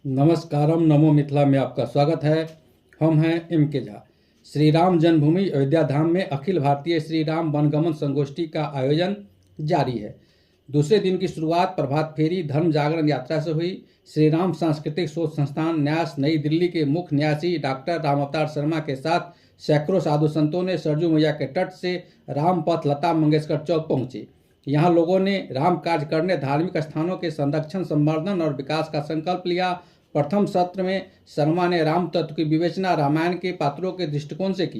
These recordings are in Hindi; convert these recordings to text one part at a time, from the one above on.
नमस्कारम नमो मिथिला में आपका स्वागत है। हम हैं M.K. झा। श्री राम जन्मभूमि अयोध्या धाम में अखिल भारतीय श्री राम वनगमन संगोष्ठी का आयोजन जारी है। दूसरे दिन की शुरुआत प्रभात फेरी धर्म जागरण यात्रा से हुई। श्री राम सांस्कृतिक शोध संस्थान न्यास नई दिल्ली के मुख्य न्यासी डॉक्टर राम अवतार शर्मा के साथ सैकड़ों साधु संतों ने सरजू मैया के तट से राम पथ लता मंगेशकर चौक पहुंचे। यहाँ लोगों ने राम कार्य करने, धार्मिक स्थानों के संरक्षण, संवर्धन और विकास का संकल्प लिया। प्रथम सत्र में शर्मा ने राम तत्व की विवेचना रामायण के पात्रों के दृष्टिकोण से की।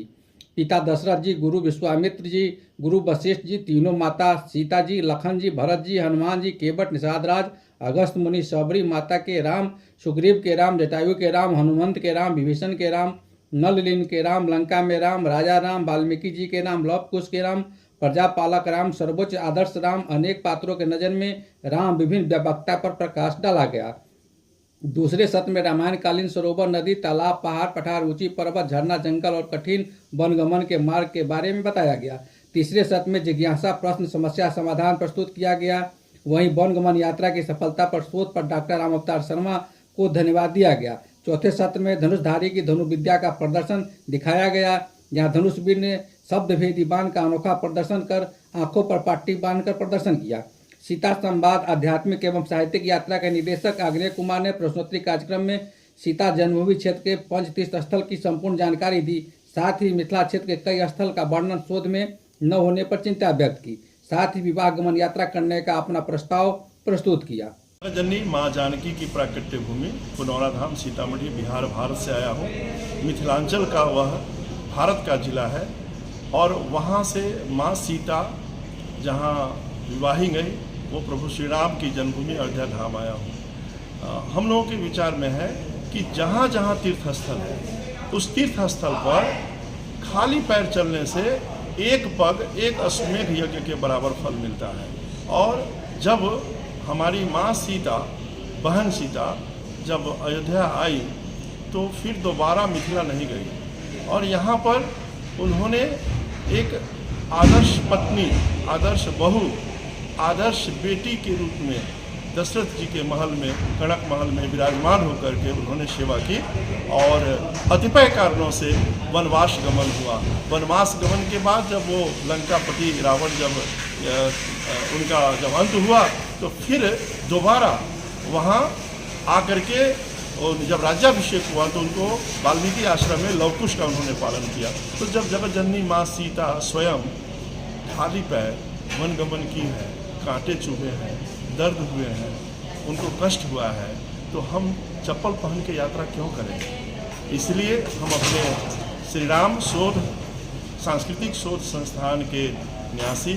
पिता दशरथ जी, गुरु विश्वामित्र जी, गुरु वशिष्ठ जी, तीनों माता सीता जी, लखन जी, भरत जी, हनुमान जी, केवट निषाद राज, अगस्त मुनि, शबरी माता के राम, सुग्रीव के राम, जटायु के राम, हनुमंत के राम, विभीषण के राम, नल लीन के राम, लंका में राम, राजा राम, वाल्मीकि जी के राम, लव कुश के राम, प्रजापालक राम, सर्वोच्च आदर्श राम, अनेक पात्रों के नजर में राम विभिन्न व्यापकता पर प्रकाश डाला गया। दूसरे सत्र में रामायण कालीन सरोवर, नदी, तालाब, पहाड़, पठार, ऊंची पर्वत, झरना, जंगल और कठिन वनगमन के मार्ग के बारे में बताया गया। तीसरे सत्र में जिज्ञासा, प्रश्न, समस्या, समाधान प्रस्तुत किया गया। वहीं वनगमन यात्रा की सफलता पर शोध पर डॉक्टर राम अवतार शर्मा को धन्यवाद दिया गया। चौथे सत्र में धनुषधारी की धनुर्विद्या का प्रदर्शन दिखाया गया, जहाँ धनुषवीर ने शब्दभेदी बाण का अनोखा प्रदर्शन कर आंखों पर पट्टी बांधकर प्रदर्शन किया। सीता संवाद आध्यात्मिक एवं साहित्यिक यात्रा के निदेशक आग्नेय कुमार ने प्रश्नोत्तरी कार्यक्रम में सीता जन्मभूमि क्षेत्र के पंचतीर्थ स्थल की संपूर्ण जानकारी दी। साथ ही मिथिला क्षेत्र के कई स्थल का वर्णन शोध में न होने पर चिंता व्यक्त की। साथ ही विवाह गमन यात्रा करने का अपना प्रस्ताव प्रस्तुत किया। जननी माँ जानकी की प्राकृतिक भूमि पुनौरा धाम सीतामढ़ी बिहार भारत से आया हूँ। मिथिलांचल का वह भारत का जिला है और वहाँ से माँ सीता जहाँ विवाही गई वो प्रभु श्री राम की जन्मभूमि अयोध्या धाम आया हूँ। हम लोगों के विचार में है कि जहाँ जहाँ तीर्थ स्थल है उस तीर्थ स्थल पर खाली पैर चलने से एक पग एक अश्वमेध यज्ञ के बराबर फल मिलता है। और जब हमारी माँ सीता, बहन सीता जब अयोध्या आई तो फिर दोबारा मिथिला नहीं गई और यहाँ पर उन्होंने एक आदर्श पत्नी, आदर्श बहू, आदर्श बेटी के रूप में दशरथ जी के महल में, कनक महल में विराजमान होकर के उन्होंने सेवा की और कतिपय कारणों से वनवास गमन हुआ। वनवास गमन के बाद जब वो लंकापति रावण उनका जब अंत हुआ तो फिर दोबारा वहाँ आकर के और जब राज्याभिषेक हुआ तो उनको वाल्मीकि आश्रम में लवकुश का उन्होंने पालन किया। तो जब जगत जननी माँ सीता स्वयं खाली पैर वनगमन की है, कांटे चुभे हैं, दर्द हुए हैं, उनको कष्ट हुआ है, तो हम चप्पल पहन के यात्रा क्यों करें। इसलिए हम अपने श्री राम शोध सांस्कृतिक शोध संस्थान के न्यासी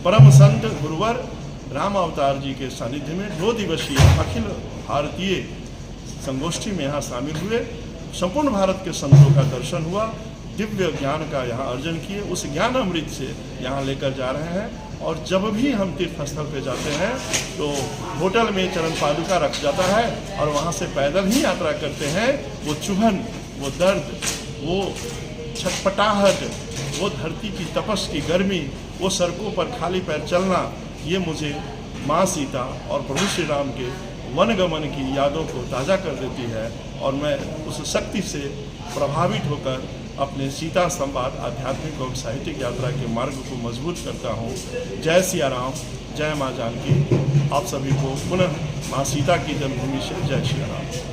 परम संत गुरुवर राम अवतार जी के सानिध्य में 2 दिवसीय अखिल भारतीय संगोष्ठी में यहाँ शामिल हुए। संपूर्ण भारत के संतों का दर्शन हुआ, दिव्य ज्ञान का यहाँ अर्जन किए, उस ज्ञान अमृत से यहाँ लेकर जा रहे हैं। और जब भी हम तीर्थ स्थल पे जाते हैं तो होटल में चरण पादुका रख जाता है और वहाँ से पैदल ही यात्रा करते हैं। वो चुभन, वो दर्द, वो छटपटाहट, वो धरती की तपस की गर्मी, वो सड़कों पर खाली पैर चलना, ये मुझे माँ सीता और प्रभु श्री राम के वनगमन की यादों को ताज़ा कर देती है और मैं उस शक्ति से प्रभावित होकर अपने सीता संवाद आध्यात्मिक और साहित्यिक यात्रा के मार्ग को मजबूत करता हूँ। जय सिया राम, जय माँ जानकी। आप सभी को पुनः माँ सीता की जन्मभूमि से जय श्री राम।